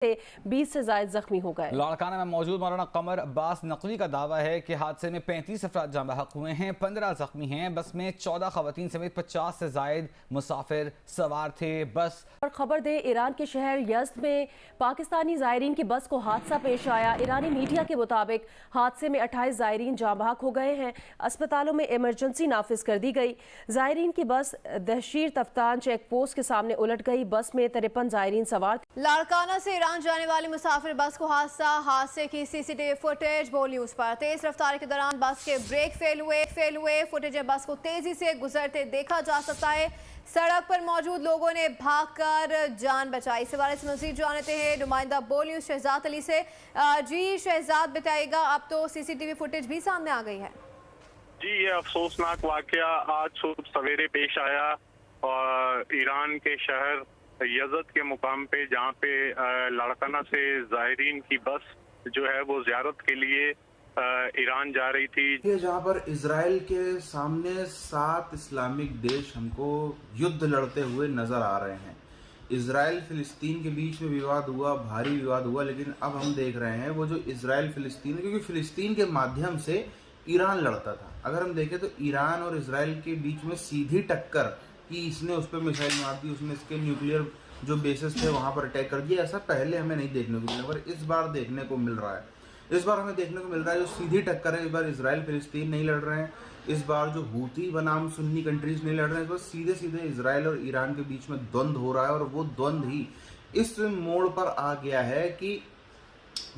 20 से ज्यादा जख्मी हो गए। लाड़काना में मौजूद मौलाना कमर अब्बास नकवी का दावा है कि हादसे में 35 अफराद जाँ बहक हुए हैं, 15 जख्मी हैं। बस में 14 खवातीन समेत 50 से जायद मुसाफिर सवार थे। बस और खबर दे, ईरान के शहर यज़्द में पाकिस्तानी ज़ायरीन की बस को हादसा पेश आया। ईरानी मीडिया के मुताबिक हादसे में 28 ज़ायरीन जाँ बहक हो गए हैं। अस्पतालों में इमरजेंसी नाफिज कर दी गई। ज़ायरीन की बस दहशीर तफ्तान चेक पोस्ट के सामने उलट गई। बस में 53 ज़ायरीन सवार थे। लाड़काना से ईरान जाने वाली मुसाफिर बस को हादसे की सीसीटीवी फुटेज बोल न्यूज पर। तेज रफ्तार के दौरान बस के ब्रेक फेल हुए। फुटेज में बस को तेजी से गुजरते देखा जा सकता है। सड़क पर मौजूद लोगों ने भागकर जान बचाई। इस बारे में मजीद जानते हैं नुमाइंदा बोल न्यूज शहजाद अली से। जी शहजाद, बताइएगा, अब तो सीसीटीवी फुटेज भी सामने आ गई है। जी, ये अफसोसनाक वाकया आज सुबह सवेरे पेश आया और ईरान के शहर यज़द के मुकाम पे, जहाँ पे लाड़काना से ज़ायरीन की बस जो है वो ज़ियारत के लिए ईरान जा रही थी। जहाँ पर इजराइल के सामने 7 इस्लामिक देश हमको युद्ध लड़ते हुए नजर आ रहे हैं। इजराइल फिलिस्तीन के बीच में विवाद हुआ, भारी विवाद हुआ, लेकिन अब हम देख रहे हैं वो जो इजराइल फिलिस्तीन, क्योंकि फिलिस्तीन के माध्यम से ईरान लड़ता था। अगर हम देखें तो ईरान और इजराइल के बीच में सीधी टक्कर कि इसने उस पर मिसाइल मार दी, उसने इसके न्यूक्लियर जो बेसिस थे वहां पर अटैक कर दिया, ऐसा पहले हमें नहीं देखने को मिला, पर इस बार देखने को मिल रहा है। इस बार हमें देखने को मिल रहा है जो सीधी टक्कर है। इस बार इजराइल फिलिस्तीन नहीं लड़ रहे हैं, इस बार जो हूती बनाम सुन्नी कंट्रीज नहीं लड़ रहे हैं, इस बार सीधे सीधे इजराइल और ईरान के बीच में द्वंद्व हो रहा है। और वो द्वंद्व ही इस मोड़ पर आ गया है कि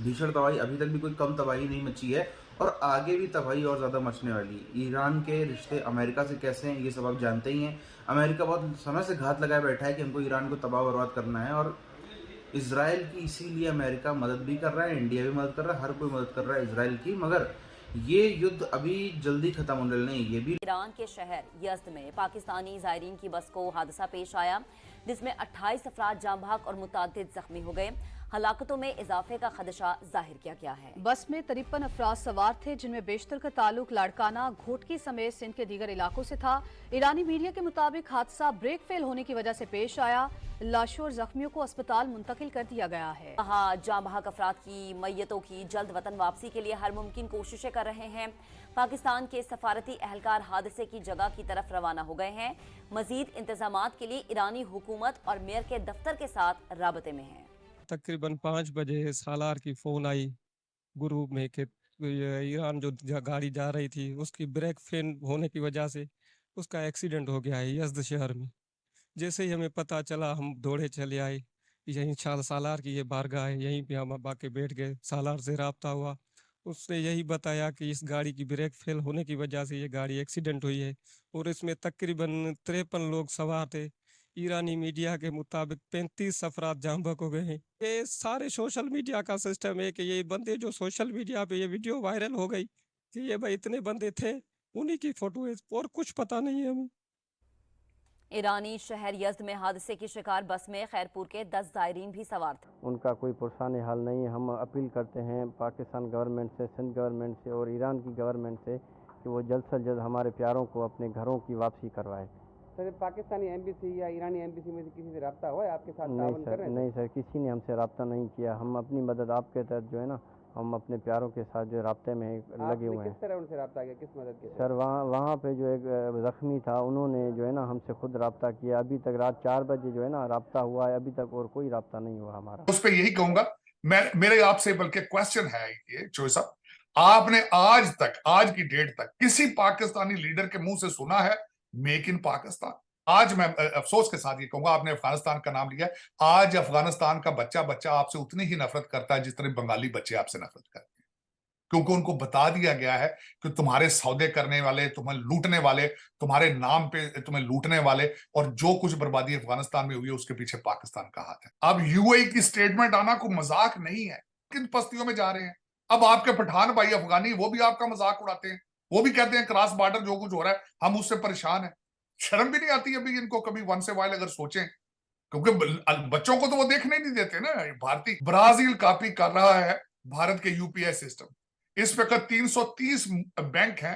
भीषण तबाही, अभी तक भी कोई कम तबाही नहीं मची है और आगे भी तबाही और ज़्यादा मचने वाली है। ईरान के रिश्ते अमेरिका से कैसे हैं ये सब आप जानते ही हैं। अमेरिका बहुत समय से घात लगाए बैठा है कि हमको ईरान को तबाह बर्बाद करना है, और इजराइल की इसीलिए अमेरिका मदद भी कर रहा है, इंडिया भी मदद कर रहा है, हर कोई मदद कर रहा है इजराइल की। मगर ये युद्ध अभी जल्दी खत्म होने वाला नहीं, ये भी। ईरान के शहर यज़्द में पाकिस्तानी ज़ायरीन की बस को हादसा पेश आया, जिसमें 28 अफराद जाँ बहक और मुतादिद जख्मी हो गए। हलाकतों में इजाफे का खदशा जाहिर किया गया है। बस में 53 अफराद सवार थे, जिनमें बेशतर का ताल्लुक लाड़काना, घोटकी समेत सिंध के दीगर इलाकों से था। ईरानी मीडिया के मुताबिक हादसा ब्रेक फेल होने की वजह से पेश आया। लाशों और जख्मियों को अस्पताल मुंतकिल कर दिया गया है। वहाँ जाँ बहक अफराद की मैयतों की जल्द वतन वापसी के लिए हर मुमकिन कोशिशें कर रहे हैं। पाकिस्तान के सफारती एहलकार हादसे की जगह की तरफ रवाना हो गए हैं। मजीद इंतजामात के लिए ईरानी हुकूमत और मेयर के दफ्तर के साथ राबते में हैं। तकरीबन 5 बजे सालार की फ़ोन आई ग्रुप में कि ईरान जो गाड़ी जा रही थी उसकी ब्रेक फेल होने की वजह से उसका एक्सीडेंट हो गया है यज़्द शहर में। जैसे ही हमें पता चला हम दौड़े चले आए, यहीं सालार की ये बारगाह है, यहीं पे हम बाके बैठ गए। सालार से रब्ता हुआ, उसने यही बताया कि इस गाड़ी की ब्रेक फेल होने की वजह से ये गाड़ी एक्सीडेंट हुई है और इसमें तकरीबन 53 लोग सवार थे। ईरानी मीडिया के मुताबिक 35 अफराद जाँ बहक हो गए हैं। ये सारे सोशल मीडिया का सिस्टम है कि ये बंदे जो सोशल मीडिया पे ये वीडियो वायरल हो गई कि ये भाई इतने बंदे थे, उन्हीं की फोटो है और कुछ पता नहीं है हमें। ईरानी शहर यज़्द में हादसे की शिकार बस में खैरपुर के 10 ज़ायरीन भी सवार थे। उनका कोई पुरसाने हाल नहीं है। हम अपील करते हैं पाकिस्तान गवर्नमेंट से, सिंध गवर्नमेंट से और ईरान की गवर्नमेंट से कि वो जल्द से जल्द हमारे प्यारों को अपने घरों की वापसी करवाए। सर, पाकिस्तानी एम्बेसी या ईरानी एम्बेसी में से किसी से रब्ता हुआ है आपके साथ? नहीं सर, नहीं सर, किसी ने हमसे रब्ता नहीं किया। हम अपनी मदद आपके तहत जो है ना, हम अपने प्यारों के साथ जो राब्ते में लगे हुए हैं। किस तरह उनसे रब्ता किया, किस मदद की? सर, वहाँ पे जो एक जख्मी था, उन्होंने जो है ना हमसे खुद रब्ता किया। अभी तक रात 4 बजे जो है ना रब्ता हुआ है, अभी तक और कोई रब्ता नहीं हुआ हमारा। उस पर यही कहूंगा मैं, मेरे आपसे बल्कि क्वेश्चन है ये चोई साहब, आपने आज तक, आज की डेट तक किसी पाकिस्तानी लीडर के मुंह से सुना है मेक इन पाकिस्तान? आज मैं अफसोस के साथ ये कहूंगा, आपने अफगानिस्तान का नाम लिया, आज अफगानिस्तान का बच्चा आपसे उतनी ही नफरत करता है जितने बंगाली बच्चे आपसे नफरत करते हैं, क्योंकि उनको बता दिया गया है कि तुम्हारे सौदे करने वाले, तुम्हें लूटने वाले, तुम्हारे नाम पे तुम्हें लूटने वाले, और जो कुछ बर्बादी अफगानिस्तान में हुई है उसके पीछे पाकिस्तान का हाथ है। अब यूएई की स्टेटमेंट आना कोई मजाक नहीं है। किन पस्तियों में जा रहे हैं अब आपके पठान भाई अफगानी, वो भी आपका मजाक उड़ाते हैं, वो भी कहते हैं क्रॉस बॉर्डर जो कुछ हो रहा है हम उससे परेशान है। शर्म भी नहीं आती अभी इनको कभी वन से वाइल अगर सोचें, क्योंकि बच्चों को तो वो देखने नहीं देते ना। भारतीय ब्राजील कॉपी कर रहा है भारत के यूपीआई सिस्टम। इस वक्त 330 बैंक हैं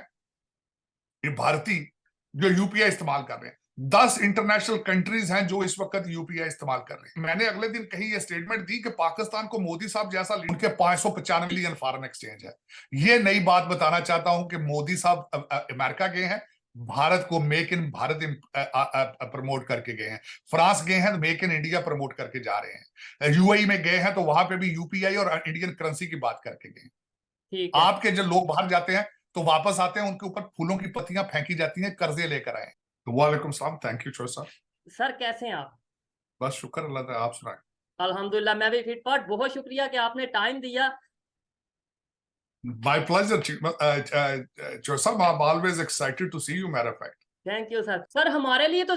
ये भारतीय जो यूपीआई इस्तेमाल कर रहे हैं। 10 इंटरनेशनल कंट्रीज हैं जो इस वक्त यूपीआई इस्तेमाल कर रहे हैं। मैंने अगले दिन कहीं ये स्टेटमेंट दी कि पाकिस्तान को मोदी साहब जैसा उनके 595 मिलियन फॉरेन एक्सचेंज है। ये नई बात बताना चाहता हूं कि मोदी साहब अमेरिका गए हैं, भारत को मेक इन भारत प्रमोट करके गए हैं, फ्रांस गए हैं तो मेक इन इंडिया प्रमोट करके जा रहे हैं, यूएई में गए हैं तो वहां पे भी यूपीआई और इंडियन करेंसी की बात करके गए। आपके जो लोग बाहर जाते हैं तो वापस आते हैं, उनके ऊपर फूलों की पत्तियां फेंकी जाती हैं, कर्जे लेकर आए। तो वालेकुम सलाम, थैंक यू चोर साहब। सर कैसे हैं आप? बस शुक्र अल्लाह का, आप सुनाएं। अल्हम्दुलिल्लाह मैं भी फिटफाट। बहुत शुक्रिया कि आपने टाइम दिया। My pleasure, चोर साहब, I'm always excited to see you, matter of fact. Thank you sir. Sir हमारे लिए तो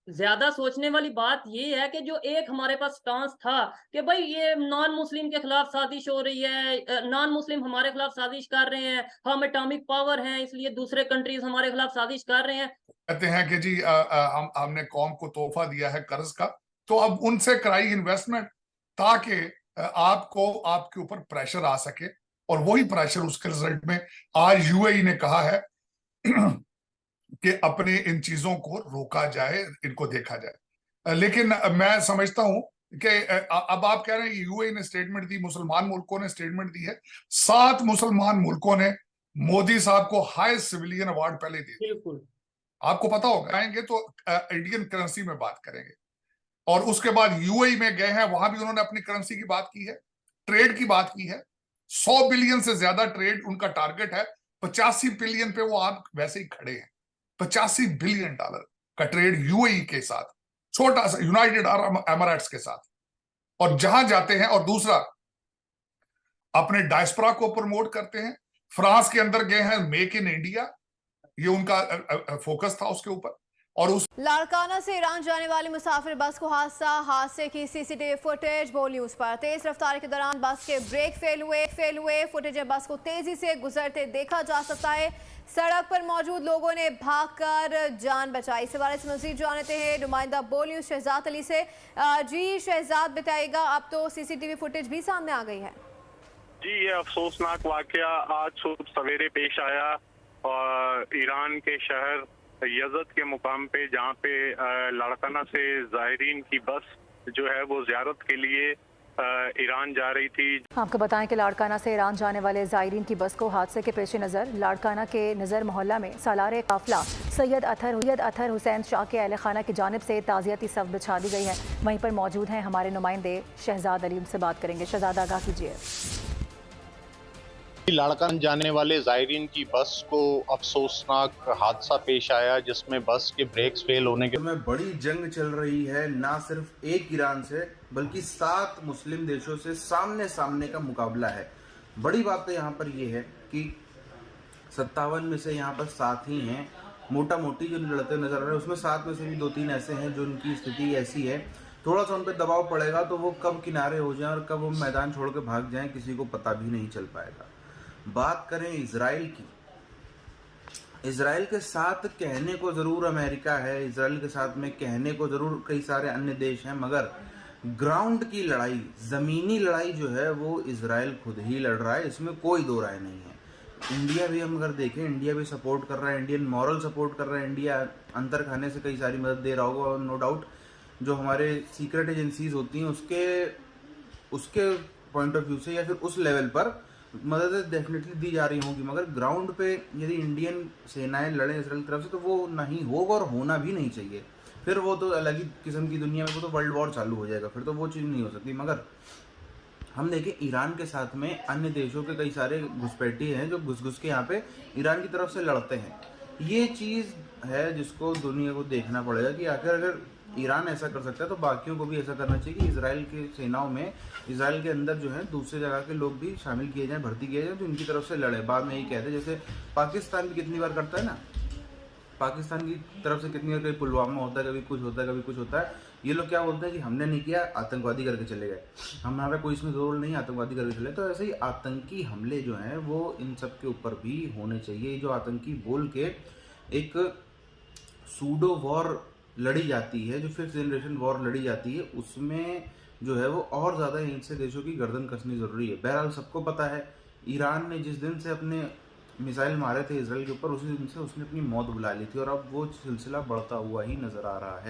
ज्यादा सोचने वाली बात ये है कि जो एक हमारे पास स्टांस था कि भाई ये नॉन मुस्लिम के खिलाफ साजिश हो रही है, नॉन मुस्लिम हमारे खिलाफ साजिश कर रहे हैं, हम एटॉमिक पावर हैं इसलिए दूसरे कंट्रीज हमारे खिलाफ साजिश कर रहे हैं। कहते हैं कि जी हमने कौम को तोहफा दिया है कर्ज का, तो अब उनसे कराई इन्वेस्टमेंट ताकि आपको आपके ऊपर प्रेशर आ सके, और वही प्रेशर उसके रिजल्ट में आज यूएई ने कहा है कि अपने इन चीजों को रोका जाए, इनको देखा जाए। लेकिन मैं समझता हूं कि अब आप कह रहे हैं यूएई ने स्टेटमेंट दी, मुसलमान मुल्कों ने स्टेटमेंट दी है। 7 मुसलमान मुल्कों ने मोदी साहब को हाईएस्ट सिविलियन अवार्ड पहले दिए। बिल्कुल आपको पता होगा, आएंगे तो इंडियन करेंसी में बात करेंगे। और उसके बाद यूएई में गए हैं, वहां भी उन्होंने अपनी करेंसी की बात की है, ट्रेड की बात की है। 100 बिलियन से ज्यादा ट्रेड उनका टारगेट है। 85 बिलियन पे वो आप वैसे ही खड़े हैं। 85 बिलियन डॉलर का ट्रेड यूएई के साथ, छोटा सा यूनाइटेड अरब एमिरेट्स के साथ, और जहां जाते हैं। और दूसरा, अपने डायस्पोरा को प्रमोट करते हैं। फ्रांस के अंदर गए हैं, मेक इन इंडिया, ये उनका फोकस था उसके ऊपर। और उस लाड़काना से ईरान जाने वाली मुसाफिर बस को हादसे की सीसीटीवी फुटेज बोल न्यूज पर। तेज रफ्तार के दौरान बस के ब्रेक फेल हुए। फुटेज में बस को तेजी से गुजरते देखा जा सकता है। सड़क पर मौजूद लोगों ने भागकर जान बचाई। इस बारे से मजीद जानते हैं नुमाइंदा बोल न्यूज शहजाद अली से। जी शहजाद, बताइएगा, अब तो सीसीटीवी फुटेज भी सामने आ गई है। जी, ये अफसोसनाक वाकया आज सुबह सवेरे पेश आया और ईरान के शहर यज़द के मुकाम पे, जहाँ पे लाड़काना से ज़ायरीन की बस जो है वो ज़ियारत के लिए ईरान जा रही थी। आपको बताएं कि लाड़काना से ईरान जाने वाले ज़ायरीन की बस को हादसे के पेश नज़र लाड़काना के नज़र मोहल्ला में सालार काफिला सैयद अतहर हुसैन शाह के अहल खाना की जानिब से ताज़ियती सफ बिछा दी गई है। वहीं पर मौजूद हैं हमारे नुमाइंदे शहजाद अली, उनसे बात करेंगे। शहजाद, आगाह कीजिए। लाड़काना जाने वाले ज़ायरीन की बस को अफसोसनाक हादसा पेश आया, जिसमें बस के ब्रेक्स फेल होने के में बड़ी जंग चल रही है, ना सिर्फ एक ईरान से बल्कि 7 मुस्लिम देशों से सामने सामने का मुकाबला है। बड़ी बात तो यहाँ पर यह है कि 57 में से यहाँ पर 7 ही हैं मोटा मोटी जो लड़ते नजर आ रहे हैं। उसमें 7 में से भी 2-3 ऐसे हैं जो उनकी स्थिति ऐसी है, थोड़ा सा उन पर दबाव पड़ेगा तो वो कब किनारे हो जाएं और कब वो मैदान छोड़ के भाग जाएं, किसी को पता भी नहीं चल पाएगा। बात करें इजराइल की, इजराइल के साथ कहने को जरूर अमेरिका है, इजराइल के साथ में कहने को जरूर कई सारे अन्य देश हैं, मगर ग्राउंड की लड़ाई, जमीनी लड़ाई जो है वो इजराइल खुद ही लड़ रहा है, इसमें कोई दो राय नहीं है। इंडिया भी हम अगर देखें, इंडिया भी सपोर्ट कर रहा है, इंडियन मॉरल सपोर्ट कर रहा है, इंडिया अंतर खाने से कई सारी मदद दे रहा होगा, और नो डाउट जो हमारे सीक्रेट एजेंसीज होती हैं उसके पॉइंट ऑफ व्यू से या फिर उस लेवल पर मदद डेफिनेटली दी जा रही होगी। मगर ग्राउंड पे यदि इंडियन सेनाएं लड़ें इसराइल की तरफ से तो वो नहीं होगा और होना भी नहीं चाहिए। फिर वो तो अलग ही किस्म की दुनिया में वो तो वर्ल्ड वॉर चालू हो जाएगा, फिर तो वो चीज़ नहीं हो सकती। मगर हम देखें ईरान के साथ में अन्य देशों के कई सारे घुसपैठिए हैं जो घुस के यहाँ पे ईरान की तरफ से लड़ते हैं। ये चीज़ है जिसको दुनिया को देखना पड़ेगा कि आखिर अगर ईरान ऐसा कर सकता है तो बाकियों को भी ऐसा करना चाहिए कि इजराइल की सेनाओं में, इजराइल के अंदर जो है दूसरे जगह के लोग भी शामिल किए जाएं, भर्ती किए जाएं, तो इनकी तरफ से लड़े। बाद में यही कहते हैं जैसे पाकिस्तान भी कितनी बार करता है ना, पाकिस्तान की तरफ से कितनी बार कभी पुलवामा होता है, कभी कुछ होता है, कभी कुछ होता है। ये लोग क्या बोलते हैं कि हमने नहीं किया, आतंकवादी करके चले गए, हमारा कोई इसमें रोल नहीं, आतंकवादी करके चले। तो ऐसे ही आतंकी हमले जो हैं वो इन सब के ऊपर भी होने चाहिए। जो आतंकी बोल के एक सूडो वॉर लड़ी जाती है, जो 5th जनरेशन वॉर लड़ी जाती है, उसमें जो है वो और ज़्यादा इनसे देशों की गर्दन कसनी ज़रूरी है। बहरहाल सबको पता है ईरान ने जिस दिन से अपने मिसाइल मारे थे इसराइल के ऊपर, उसी दिन से उसने अपनी मौत बुला ली थी और अब वो सिलसिला बढ़ता हुआ ही नजर आ रहा है।